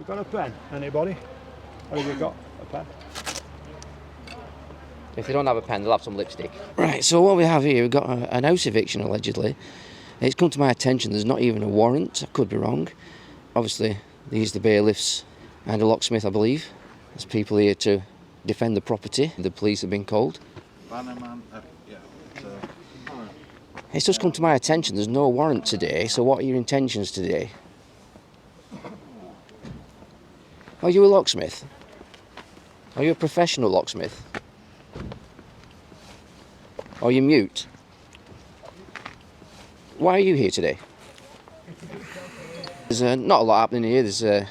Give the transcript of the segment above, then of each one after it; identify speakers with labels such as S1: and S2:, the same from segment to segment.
S1: Got a pen? Anybody? Have you got a pen?
S2: If they don't have a pen, they'll have some lipstick. Right, so what we have here, we've got an house eviction, allegedly. It's come to my attention there's not even a warrant. I could be wrong. Obviously, these are the bailiffs and a locksmith, I believe. There's people here to defend the property. The police have been called. It's just come to my attention there's no warrant today, so what are your intentions today? Are you a locksmith? Are you a professional locksmith? Are you mute? Why are you here today? There's not a lot happening here. There's an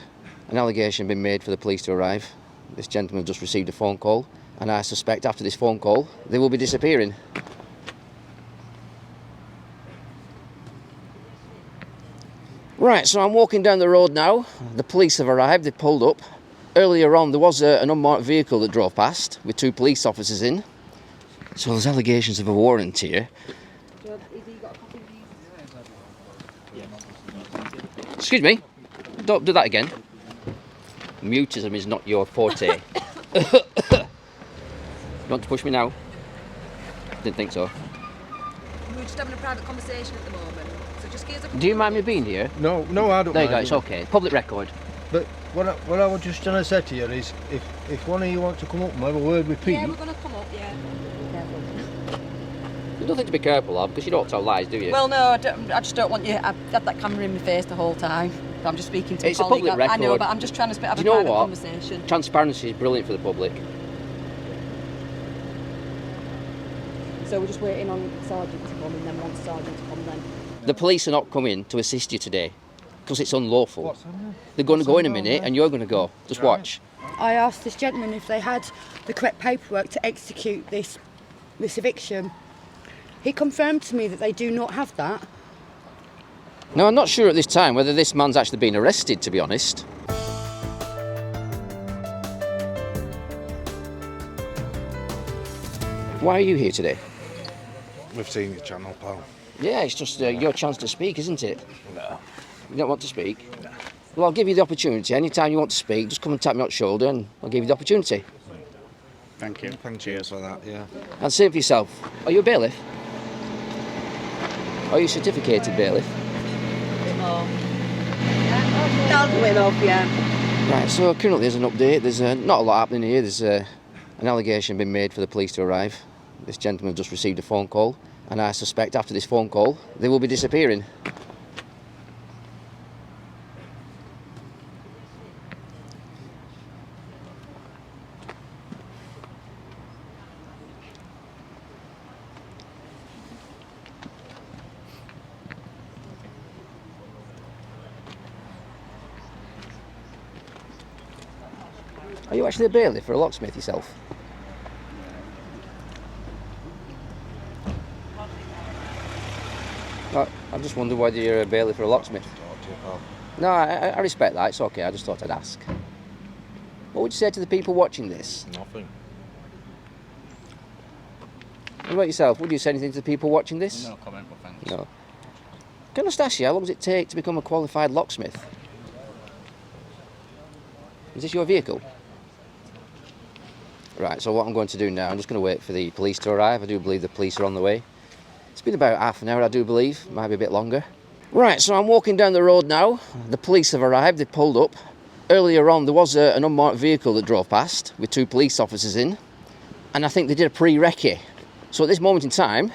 S2: allegation been made for the police to arrive. This gentleman just received a phone call, and I suspect after this phone call they will be disappearing. Right, so I'm walking down the road now. The police have arrived, they've pulled up. Earlier on there was an unmarked vehicle that drove past with 2 police officers in. So there's allegations of a warrant here. Excuse me, don't do that again. Mutism is not your forte. You want to push me now? Didn't think so.
S3: We're just having a private conversation at the moment. So just give us a...
S2: Do you mind me being here?
S1: No, I don't.
S2: There you go, it's okay. Public record.
S1: But what I was just trying to say to you is, if one of you want to come up and have a word with Pete...
S3: Yeah, we're going to come up, yeah.
S2: There's nothing to be careful of, because you don't tell lies, do you?
S3: Well, no, I just don't want you... I've had that camera in my face the whole time. I'm just speaking to
S2: It's
S3: a
S2: a
S3: colleague.
S2: public record.
S3: I know, but I'm just trying to have
S2: Do
S3: a
S2: you know
S3: private
S2: what?
S3: conversation.
S2: Transparency is brilliant for the public.
S3: So we're just waiting on Sergeant to come, and then once Sergeant to come, then...
S2: The police are not coming to assist you today, because it's unlawful. They're going to go in a minute, and you're going to go. Just watch.
S4: I asked this gentleman if they had the correct paperwork to execute this eviction. He confirmed to me that they do not have that.
S2: Now, I'm not sure at this time whether this man's actually been arrested, to be honest. Why are you here today?
S5: We've seen your channel, pal.
S2: Yeah, it's just your chance to speak, isn't it?
S5: No.
S2: You don't want to speak?
S5: No.
S2: Well, I'll give you the opportunity. Anytime you want to speak, just come and tap me on the shoulder and I'll give you the opportunity.
S5: Thank you. Cheers for that, yeah.
S2: And same for yourself. Are you a bailiff? Are you a certificated bailiff?
S3: That'll go in off, yeah.
S2: Right, so currently there's an update. There's not a lot happening here. There's an allegation been made for the police to arrive. This gentleman just received a phone call, and I suspect after this phone call they will be disappearing. Are you actually a bailiff or a locksmith yourself? I just wondered whether you're a bailiff or a locksmith. No, I respect that, it's okay, I just thought I'd ask. What would you say to the people watching this?
S5: Nothing.
S2: What about yourself? Would you say anything to the people watching this?
S5: No comment, but thanks.
S2: No. Can I just ask you, how long does it take to become a qualified locksmith? Is this your vehicle? Right, so what I'm going to do now, I'm just going to wait for the police to arrive. I do believe the police are on the way. It's been about half an hour, I do believe. Might be a bit longer. Right, so I'm walking down the road now. The police have arrived, they've pulled up. Earlier on, there was an unmarked vehicle that drove past with 2 police officers in. And I think they did a pre-recce. So at this moment in time,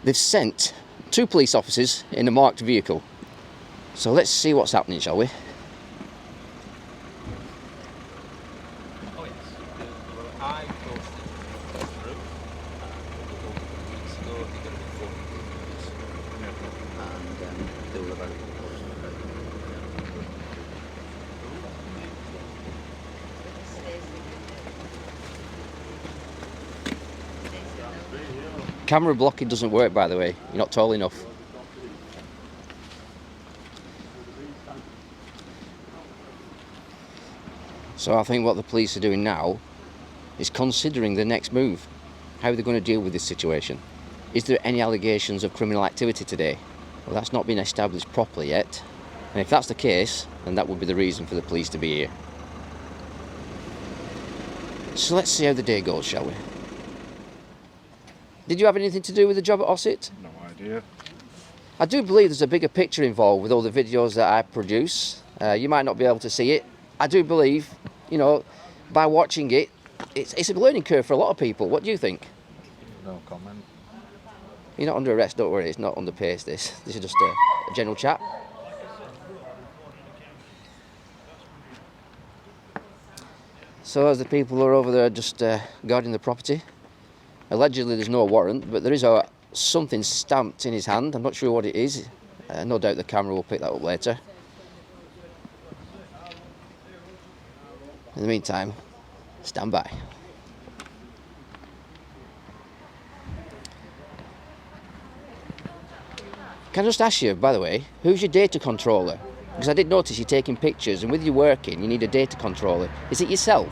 S2: they've sent 2 police officers in a marked vehicle. So let's see what's happening, shall we? Camera blocking doesn't work, by the way. You're not tall enough. So I think what the police are doing now is considering the next move. How are they going to deal with this situation? Is there any allegations of criminal activity today? Well, that's not been established properly yet. And if that's the case, then that would be the reason for the police to be here. So let's see how the day goes, shall we? Did you have anything to do with the job at Ossett?
S5: No idea.
S2: I do believe there's a bigger picture involved with all the videos that I produce. You might not be able to see it. I do believe, you know, by watching it, it's a learning curve for a lot of people. What do you think?
S5: No comment.
S2: You're not under arrest, don't worry, it's not under pace this. This is just a general chat. So as the people who are over there just guarding the property, allegedly there's no warrant, but there is something stamped in his hand. I'm not sure what it is. No doubt the camera will pick that up later. In the meantime, stand by. Can I just ask you, by the way, who's your data controller? Because I did notice you're taking pictures, and with you working, you need a data controller. Is it yourself?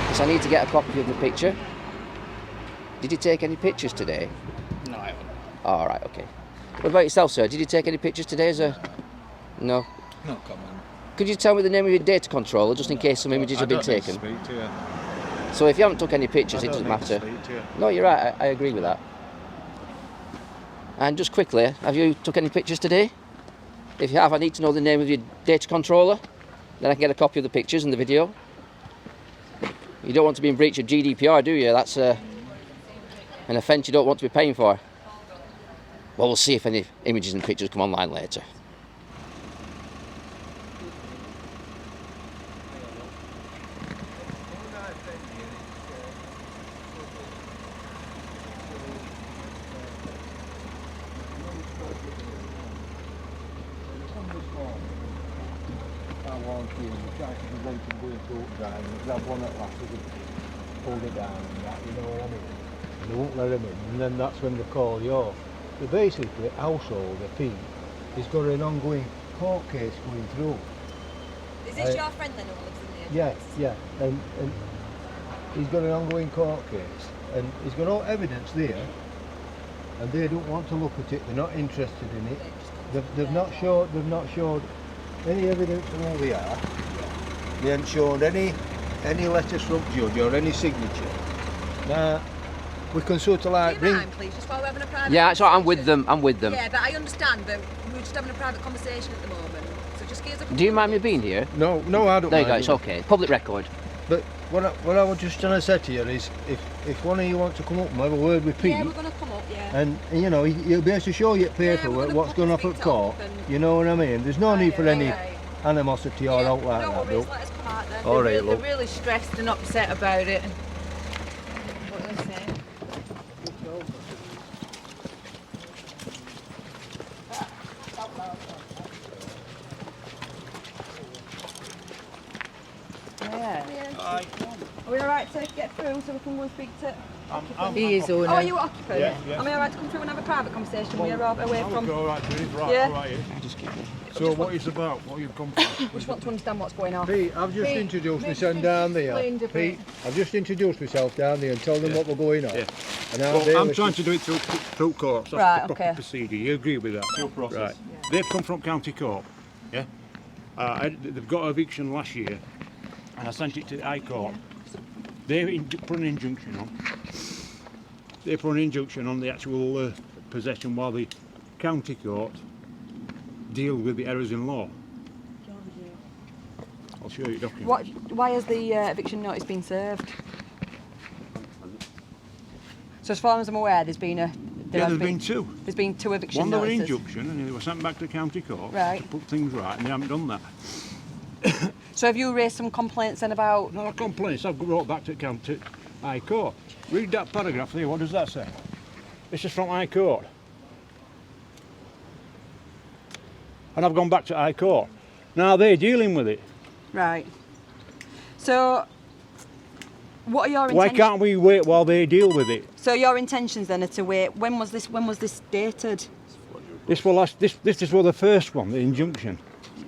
S2: Because I need to get a copy of the picture. Did you take any pictures today?
S5: No, I haven't.
S2: All right, okay. What about yourself, sir? Did you take any pictures today? No?
S5: No comment.
S2: Could you tell me the name of your data controller, just in case some images have been taken?
S5: I don't need to speak to you.
S2: So if you haven't took any pictures, it doesn't matter.
S5: Speak to you.
S2: No, you're right, I agree with that. And just quickly, have you took any pictures today? If you have, I need to know the name of your data controller. Then I can get a copy of the pictures and the video. You don't want to be in breach of GDPR, do you? That's an offence you don't want to be paying for. Well, we'll see if any images and pictures come online later.
S1: Pulled it down and that, you know what I mean? And they won't let him in, and then that's when they call you off. But basically, household, the fee, he's got an ongoing court case going through.
S3: Is this your friend then who lives in the
S1: Yeah, yeah, and he's got an ongoing court case, and he's got all evidence there, and they don't want to look at it. They're not interested in it. They've not showed any evidence of who they are. They haven't shown any letters from judge or any signature. Now, we can sort of like
S3: Do you
S1: bring.
S3: mind, please, just while we're having a private
S2: Yeah, so I'm with
S3: conversation?
S2: them, I'm with them.
S3: Yeah, but I understand, but we're just having a private conversation at the moment. So just give us a couple
S2: Do you
S3: of
S2: mind me
S3: minutes.
S2: being here?
S1: No, I don't
S2: There you go,
S1: mind.
S2: it's okay. Public record.
S1: But what I was just trying to say to you is, if one of you wants to come up and have a word with Pete,
S3: Yeah, we're going to come up, yeah.
S1: and you know, he'll be able to show you at
S3: Yeah,
S1: paperwork
S3: we're
S1: what's
S3: gonna
S1: going off
S3: speak
S1: at
S3: to
S1: court.
S3: him and-
S1: You know what I mean? There's no need for any animosity or out like
S3: no
S1: that,
S3: worries,
S1: bro.
S3: let us come out then.
S1: All right,
S6: They're
S1: look.
S6: really stressed and upset about it. What are they saying? Yeah.
S3: Are we alright to get through so we can go and speak to...
S6: He is owner.
S3: Oh, are you occupant?
S7: Yeah, yeah.
S3: Am I alright to come through and have a private conversation? We're away from...
S7: Go right to it, right,
S3: Yeah.
S7: right. So what is about? What you've come for?
S3: We just want to understand what's going on.
S1: Pete, I've just
S3: Pete,
S1: introduced
S3: Pete,
S1: myself down there.
S3: explained a bit.
S1: Pete, I've just introduced myself down there and told them what we're going on.
S7: Yeah.
S1: And now
S7: Well,
S1: they're
S7: I'm trying
S1: listening.
S7: to do it through courts. That's
S3: Right,
S7: the proper
S3: okay.
S7: procedure. You agree with that? Due process. Right. They've come from county court. Yeah. They've got eviction last year, and I sent it to the High Court. They put an injunction on. They put an injunction on the actual possession while the county court deal with the errors in law. I'll show you the document.
S3: Why has the eviction notice been served? So as far as I'm aware, there's been
S7: There's been two.
S3: There's been two eviction
S7: One, there were
S3: notices.
S7: injunction, and they were sent back to county court
S3: Right.
S7: to put things right, and they haven't done that.
S3: So have you raised some complaints then about...
S7: No complaints. I've brought back to county High Court. Read that paragraph there. What does that say? This is from High Court. And I've gone back to High Court. Now they're dealing with it.
S3: Right. So what are your
S7: Why
S3: intentions?
S7: can't we wait while they deal with it?
S3: So your intentions then are to wait. When was this dated?
S7: This will last. This is for the first one, the injunction.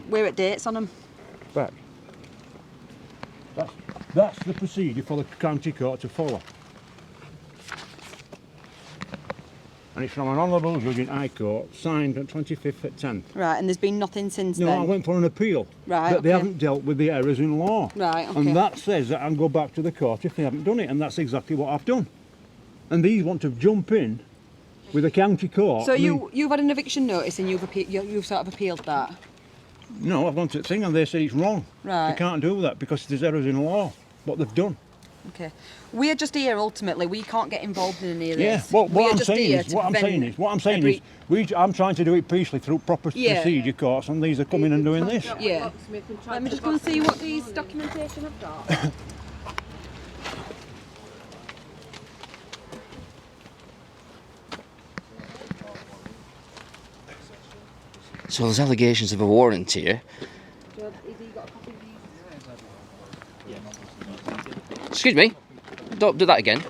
S3: We're at dates on them.
S7: Back. That's the procedure for the county court to follow. and it's from an honourable judge in High Court, signed on 25th at 10th.
S3: Right, and there's been nothing since
S7: No,
S3: then?
S7: I went for an appeal.
S3: Right,
S7: That they
S3: okay.
S7: haven't dealt with the errors in law.
S3: Right, okay.
S7: And that says that I can go back to the court if they haven't done it, and that's exactly what I've done. And these want to jump in with a county court.
S3: So
S7: I mean,
S3: you've had an eviction notice and you've sort of appealed that?
S7: No, I've gone to the thing and they say it's wrong.
S3: Right.
S7: They can't do that because there's errors in law, what they've done.
S3: Okay. We're just here ultimately. We can't get involved in any of
S7: Yeah,
S3: this.
S7: well,
S3: We're
S7: what I'm
S3: just
S7: saying
S3: here
S7: is,
S3: to
S7: what I'm
S3: prevent
S7: saying is, I'm trying to do it peacefully through proper
S3: Yeah.
S7: procedure courts, and these are coming and doing this.
S3: Yeah. Let me just go and see what these documentation have got.
S2: So there's allegations of a warrant here. Excuse me, don't do that again.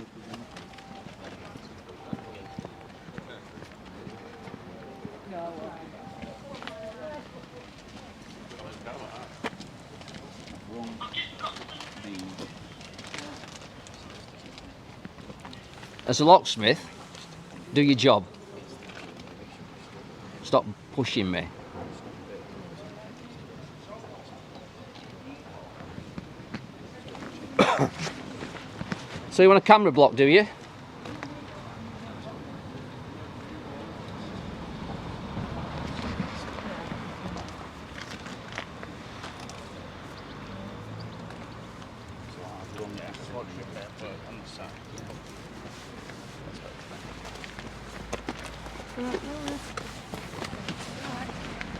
S2: As a locksmith, do your job. Stop pushing me. So you want a camera block, do you?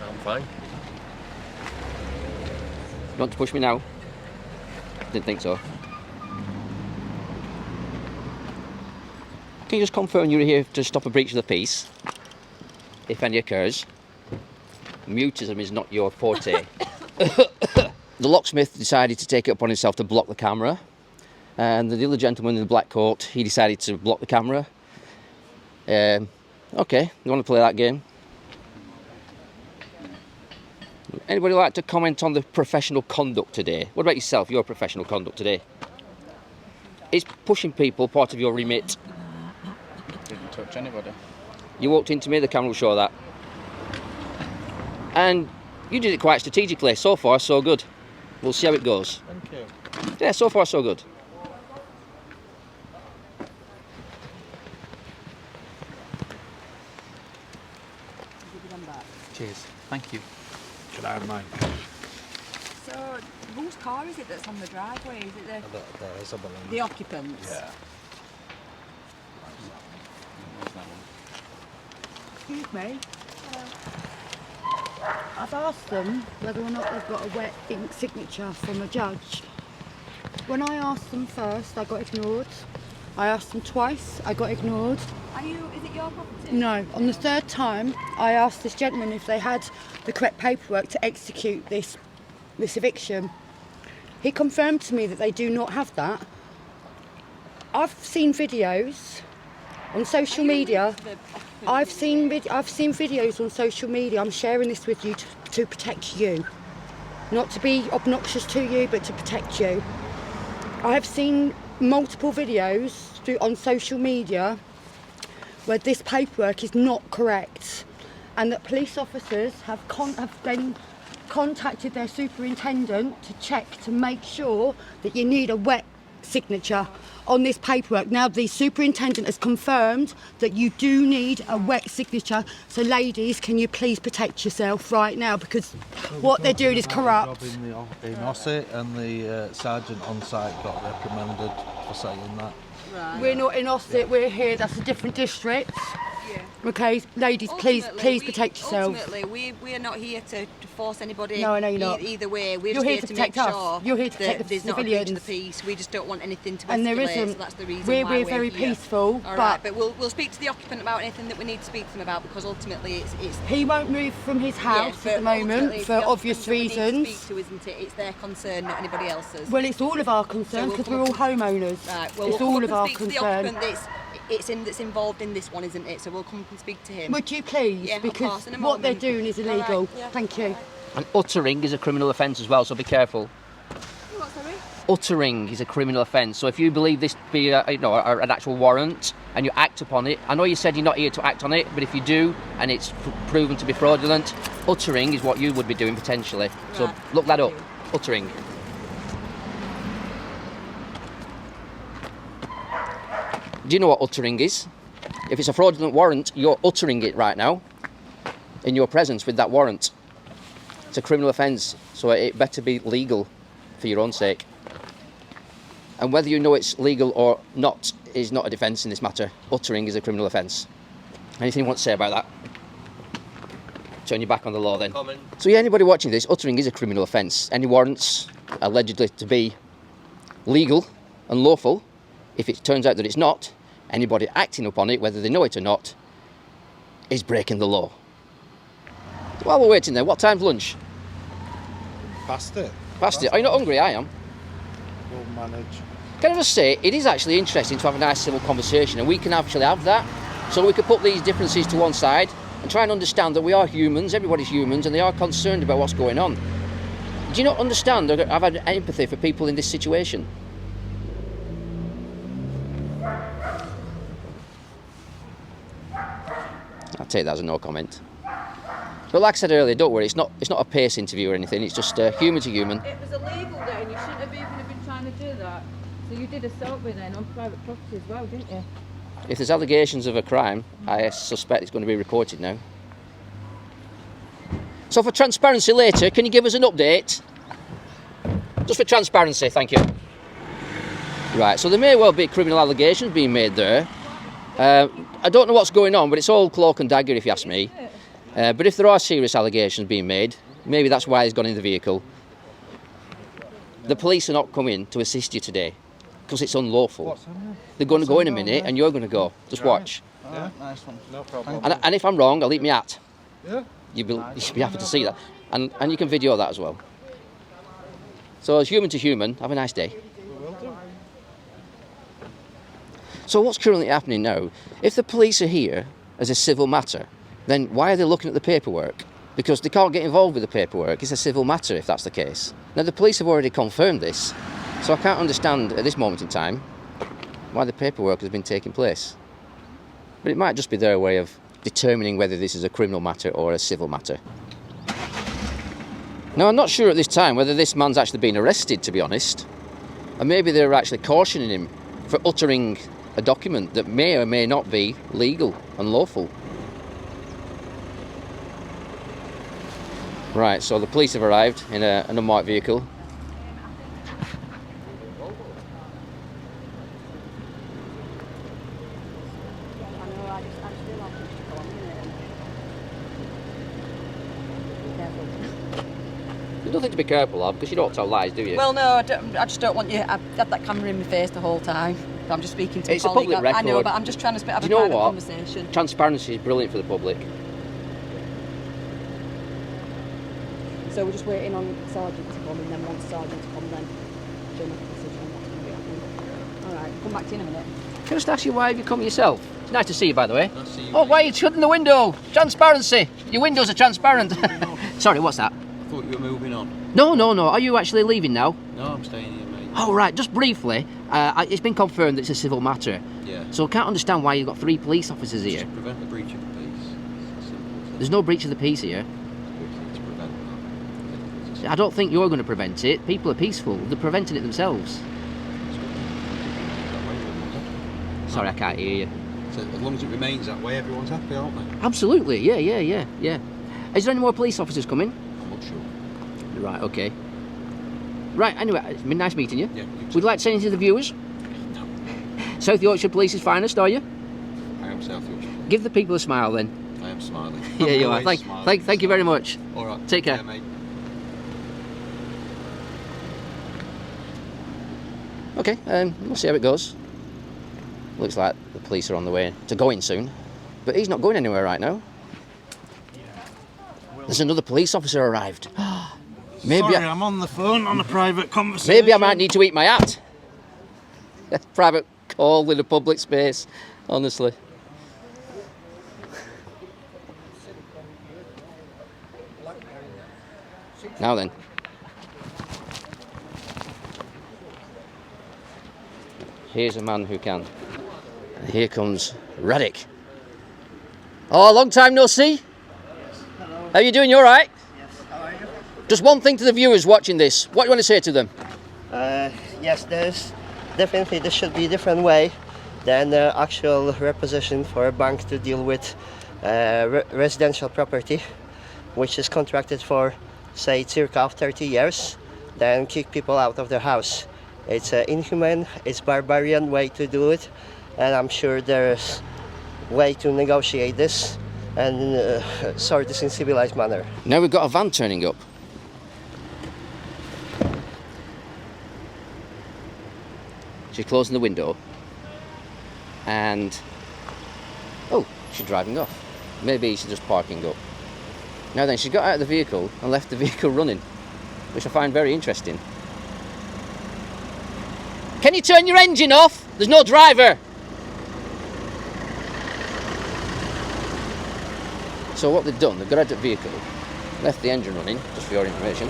S8: I'm fine.
S2: You want to push me now? Didn't think so. Can you just confirm you're here to stop a breach of the peace, if any occurs? Mutism is not your forte. The locksmith decided to take it upon himself to block the camera, and the other gentleman in the black coat, he decided to block the camera. Okay, you want to play that game? Anybody like to comment on the professional conduct today? What about yourself, your professional conduct today? Is pushing people part of your remit?
S5: Didn't touch anybody.
S2: You walked into me, the camera will show that. And you did it quite strategically. So far, so good. We'll see how it goes.
S5: Thank you.
S2: Yeah, so far, so good.
S5: Cheers. Thank you. Should I have mine?
S3: So, whose car is it that's on the driveway? Is it
S5: There's a balloon.
S3: the occupants?
S5: Yeah.
S4: Excuse me. I've asked them whether or not they've got a wet ink signature from a judge. When I asked them first, I got ignored. I asked them twice, I got ignored.
S3: Is it your property?
S4: No, on the third time, I asked this gentleman if they had the correct paperwork to execute this eviction. He confirmed to me that they do not have that. I've seen videos on social media. I've seen videos on social media. I'm sharing this with you to protect you, not to be obnoxious to you, but to protect you. I have seen multiple videos on social media where this paperwork is not correct, and that police officers have then contacted their superintendent to check to make sure that you need a wet signature on this paperwork. Now the superintendent has confirmed that you do need a wet signature, so ladies, can you please protect yourself right now, because what they're doing is corrupt.
S5: In Ossett, and the sergeant on site got reprimanded for saying that.
S3: Right.
S4: We're not in Ossett, we're here, that's a different district.
S3: Yeah.
S4: Okay, ladies, please protect yourselves.
S3: Ultimately, we are not here to force anybody.
S4: No, I know you're not.
S3: Either way, we're
S4: You're
S3: just
S4: here
S3: here
S4: to
S3: to make
S4: protect us.
S3: sure
S4: You're here to
S3: that
S4: protect the
S3: there's not a breach of the
S4: civilians.
S3: peace. We just don't want anything to escalate.
S4: And there
S3: So
S4: isn't.
S3: that's the reason
S4: We're
S3: why
S4: very
S3: here.
S4: peaceful,
S3: All
S4: but
S3: right, but we'll speak to the occupant about anything that we need to speak to them about, because ultimately it's
S4: he won't move from his house
S3: yeah,
S4: at the moment
S3: ultimately it's
S4: for
S3: the
S4: obvious
S3: occupant that we need to
S4: reasons.
S3: speak to, isn't it? It's their concern, not anybody else's.
S4: Well, it's all of our concern
S3: So
S4: because
S3: we'll
S4: we're
S3: come
S4: all
S3: up
S4: homeowners.
S3: Right, well,
S4: It's
S3: we'll
S4: all
S3: come
S4: of
S3: up
S4: our
S3: and speak to the
S4: concern.
S3: occupant that's involved in this one, isn't it? So we'll come up and speak to him.
S4: Would you please?
S3: Yeah, of
S4: because
S3: course, in a
S4: what they're
S3: moment.
S4: doing is
S3: All right,
S4: illegal.
S3: yeah.
S4: Thank you.
S2: And uttering is a criminal offence as well, so be careful.
S3: What, sorry?
S2: uttering is a criminal offence. So if you believe this to be an actual warrant and you act upon it, I know you said you're not here to act on it, but if you do and it's proven to be fraudulent, uttering is what you would be doing potentially. So
S6: Right.
S2: look that up, uttering. Do you know what uttering is? If it's a fraudulent warrant, you're uttering it right now in your presence with that warrant. It's a criminal offence, so it better be legal for your own sake. And whether you know it's legal or not is not a defence in this matter. Uttering is a criminal offence. Anything you want to say about that? Turn your back on the law then.
S8: Comment.
S2: So yeah, anybody watching this, uttering is a criminal offence. Any warrants allegedly to be legal and lawful, if it turns out that it's not, anybody acting upon it, whether they know it or not, is breaking the law. While we're waiting there, what time's lunch?
S5: Past it.
S2: Past it. Are you not hungry? I am.
S5: We'll manage.
S2: Can I just say, it is actually interesting to have a nice civil conversation, and we can actually have that. So we could put these differences to one side and try and understand that we are humans, everybody's humans, and they are concerned about what's going on. Do you not understand or have empathy for people in this situation? I'll take that as a no comment. But like I said earlier, don't worry, it's not a pace interview or anything, it's just human to human.
S6: It was illegal then, you shouldn't have even been trying to do that. So you did assault me then on private property as well, didn't you?
S2: If there's allegations of a crime, I suspect it's going to be reported now. So for transparency later, can you give us an update? Just for transparency, thank you. Right, so there may well be criminal allegations being made there. I don't know what's going on, but it's all cloak and dagger if you ask me. But if there are serious allegations being made, maybe that's why he's gone in the vehicle. The police are not coming to assist you today because it's unlawful. They're going to go in a minute and you're going to go. Just watch.
S5: Yeah, nice one. No problem.
S2: And if I'm wrong, I'll eat my hat.
S5: Yeah.
S2: You'll be happy to see that. And you can video that as well. So as human to human, have a nice day.
S5: We will do.
S2: So what's currently happening now, if the police are here as a civil matter, then why are they looking at the paperwork? Because they can't get involved with the paperwork. It's a civil matter if that's the case. Now the police have already confirmed this, so I can't understand at this moment in time why the paperwork has been taking place. But it might just be their way of determining whether this is a criminal matter or a civil matter. Now I'm not sure at this time whether this man's actually been arrested, to be honest. And maybe they're actually cautioning him for uttering a document that may or may not be legal and lawful. Right, so the police have arrived in an unmarked vehicle. There's nothing to be careful of because you don't tell lies, do you?
S3: Well, no, I just don't want you. I've had that camera in my face the whole time. I'm just speaking to
S2: It's
S3: a
S2: a
S3: colleague.
S2: public
S3: I know,
S2: record.
S3: but I'm just trying to have
S2: Do
S3: a
S2: you know
S3: private
S2: what?
S3: conversation.
S2: Transparency is brilliant for the public.
S3: So we're just waiting on Sergeant to come, and then once Sergeant to come, then she'll make a decision on what's going to be happening. All right, come back to you in a minute.
S2: Can I just ask you why have you come yourself? It's nice to see you, by the way.
S8: Nice to see you.
S2: Oh, why are you shutting the window? Transparency. Your windows are transparent. Sorry, what's that?
S8: I thought you were moving on.
S2: No. Are you actually leaving now?
S8: No, I'm staying here, mate.
S2: Oh, right. Just briefly, it's been confirmed that it's a civil matter.
S8: Yeah.
S2: So I can't understand why you've got 3 police officers
S8: Just
S2: here.
S8: to prevent the breach of the peace. It's as simple as that.
S2: There's no breach of the peace here.
S8: To prevent that.
S2: I don't think you're going to prevent it. People are peaceful. They're preventing it themselves. Sorry, I can't hear you.
S8: So as long as it remains that way, everyone's happy, aren't they?
S2: Absolutely. Yeah. Is there any more police officers coming?
S8: I'm not sure.
S2: Right, okay. Right, anyway, it's been nice meeting you.
S8: Yeah, you too.
S2: Would you like to say anything to the viewers?
S8: No.
S2: South Yorkshire Police's finest, are you?
S8: I am South Yorkshire.
S2: Give the people a smile then.
S8: I am smiling.
S2: Yeah, you are.
S8: Always smiling.
S2: Thank you very much.
S8: All right.
S2: Take care.
S8: Yeah, mate.
S2: Okay, we'll see how it goes. Looks like the police are on the way to go in soon. But he's not going anywhere right now. There's another police officer arrived.
S5: Sorry, I'm on the phone on a private conversation.
S2: Maybe I might need to eat my hat. Private call in a public space, honestly. Now then. here's a man who can. And here comes Radic. Oh, long time no see.
S9: Hello.
S2: How you doing? You all right?
S9: Yes. How are you?
S2: Just one thing to the viewers watching this. What do you want to say to them?
S9: Yes, there should be a different way than actual reposition for a bank to deal with residential property, which is contracted for, say, circa 30 years, then kick people out of their house. It's an inhumane, it's barbarian way to do it, and I'm sure there's way to negotiate this and sort this in civilized manner.
S2: Now we've got a van turning up. She's closing the window and oh, she's driving off. Maybe she's just parking up. Now then, she got out of the vehicle and left the vehicle running, which I find very interesting. Can you turn your engine off? There's no driver. So what they've done, they've got out of the vehicle, left the engine running, just for your information.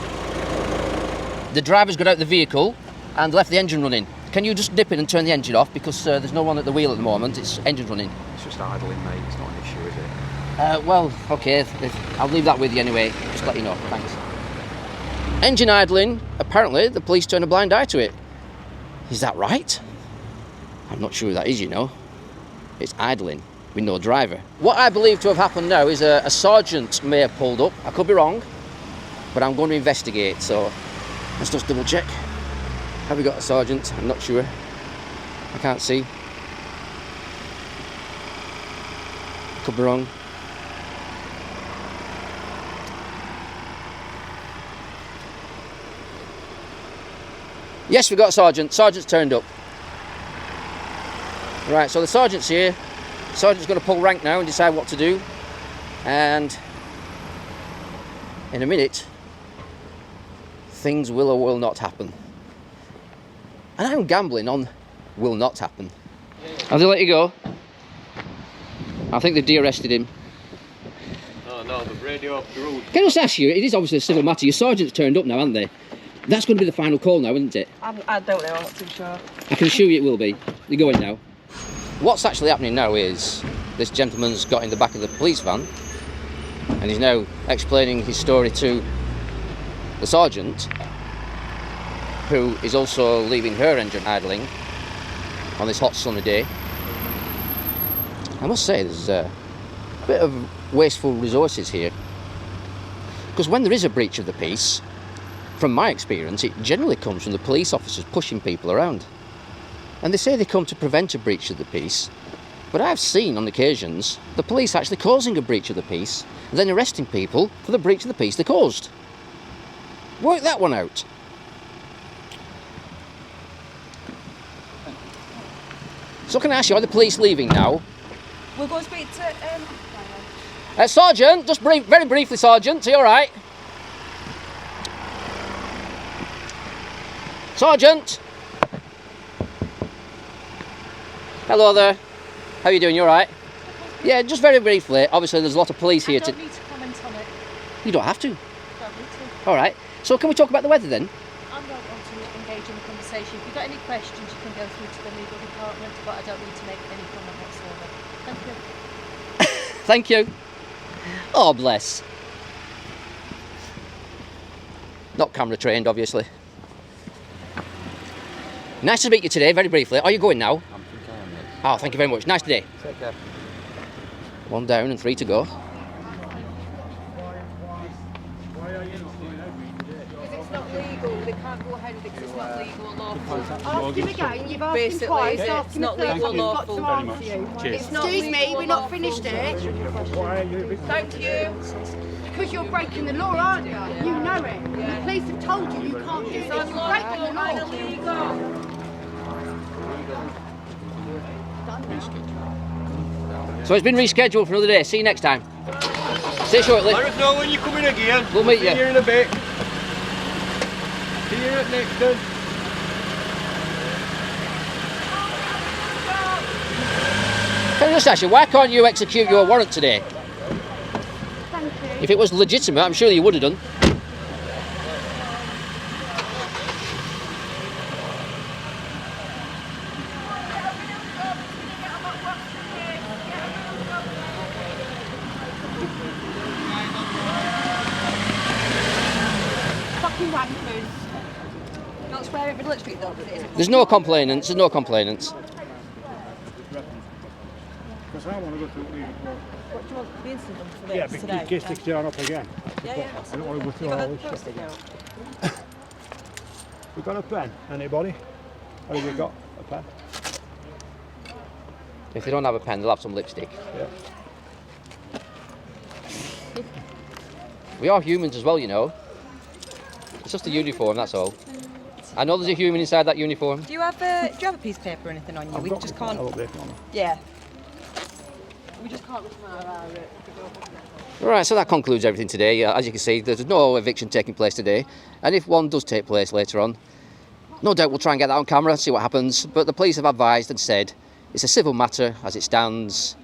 S2: The driver's got out of the vehicle and left the engine running. Can you just dip in and turn the engine off, because there's no one at the wheel at the moment, it's engine running.
S8: It's just idling, mate. It's not an issue, is it?
S2: Well, okay, I'll leave that with you anyway, just let you know, thanks. Engine idling, apparently the police turn a blind eye to it. Is that right? I'm not sure that is, you know. It's idling with no driver. What I believe to have happened now is a sergeant may have pulled up. I could be wrong, but I'm going to investigate, so let's just double check. Have we got a sergeant? I'm not sure. I can't see. Could be wrong. Yes, we've got a sergeant. Sergeant's turned up. Right, so the sergeant's here. Sergeant's going to pull rank now and decide what to do. And in a minute, things will or will not happen. And I'm gambling on will not happen. Have they let you go? I think they've de-arrested him.
S8: No, the radio off the road.
S2: Can I just ask you, it is obviously a civil matter. Your sergeant's turned up now, haven't they? That's going to be the final call now, isn't it?
S3: I don't know, I'm not too sure.
S2: I can assure you it will be. You're going now. What's actually happening now is this gentleman's got in the back of the police van and he's now explaining his story to the sergeant, who is also leaving her engine idling on this hot sunny day. I must say there's a bit of wasteful resources here, because when there is a breach of the peace, from my experience, it generally comes from the police officers pushing people around. And they say they come to prevent a breach of the peace, but I've seen on occasions the police actually causing a breach of the peace and then arresting people for the breach of the peace they caused. Work that one out. So can I ask you, are the police leaving now?
S6: We'll go and speak to
S2: Sergeant, just very briefly, Sergeant, are you alright? Sergeant! Hello there. How are you doing? You alright? Yeah, just very briefly. Obviously, there's a lot of police here.
S6: I don't need to comment on it.
S2: You don't have to.
S6: Don't need to.
S2: Alright. So can we talk about the weather then?
S6: I don't want to engage in a conversation. If you've got any questions, you can go through to the legal department, but I don't need to make any comment whatsoever. Thank you.
S2: Thank you. Oh, bless. Not camera trained, obviously. Nice to meet you today, very briefly. Are you going now?
S8: I'm thinking I am, mate.
S2: Oh, thank you very much. Nice day.
S8: Take care.
S2: 1 down and 3 to go.
S6: Because it's not legal. They can't go ahead with it because it's not legal or lawful.
S4: Ask him again, you've asked
S6: Basically,
S4: him twice,
S6: it's
S4: ask him
S6: not
S4: a third
S6: legal
S4: time,
S6: or
S4: he's got to
S6: lawful.
S4: answer you.
S6: It's not
S4: Excuse me,
S6: legal
S4: we're
S6: or
S4: not
S6: lawful.
S4: finished it.
S6: Thank you.
S4: Because you're breaking the law, aren't you? You know it. The police have told you you can't do this. You're breaking the law.
S6: Illegal.
S2: So it's been rescheduled for another day. See you next time. See you shortly.
S10: Let us know when you're coming again.
S2: We'll meet
S10: See
S2: you.
S10: you in a bit. See you at Nixon.
S2: Can I just ask you, why can't you execute your warrant today?
S4: Thank you.
S2: If it was legitimate, I'm sure you would have done.
S3: not swear at Middle Street though, because it isn't.
S2: There's no complainants. There's no complainants.
S7: Because I want to go through legal court.
S3: What do you want the incident done for this
S7: Yeah,
S3: today?
S7: because in case they turn up again.
S3: Yeah, yeah.
S7: I don't want to go through
S3: You got
S7: all
S3: a
S7: this stuff
S3: post-it
S7: again.
S3: note?
S7: We got a pen? Anybody? Have you got a pen?
S2: If they don't have a pen, they'll have some lipstick.
S7: Yeah.
S2: We are humans as well, you know. It's just a uniform, that's all. I know there's a human inside that uniform.
S3: Do you have a piece of paper or anything on you? We just can't. Yeah. We just can't look from our
S2: Right, so that concludes everything today. As you can see, there's no eviction taking place today. And if one does take place later on, no doubt we'll try and get that on camera, see what happens. But the police have advised and said it's a civil matter as it stands.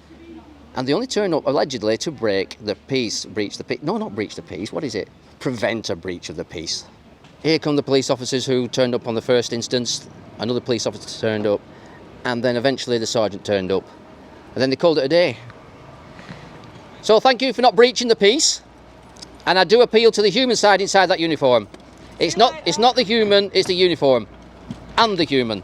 S2: And they only turn up allegedly to break the peace, breach the peace. No, not breach the peace. What is it? Prevent a breach of the peace. Here come the police officers who turned up on the first instance. Another police officer turned up. And then eventually the sergeant turned up. And then they called it a day. So thank you for not breaching the peace. And I do appeal to the human side inside that uniform. It's not the human, it's the uniform. And the human.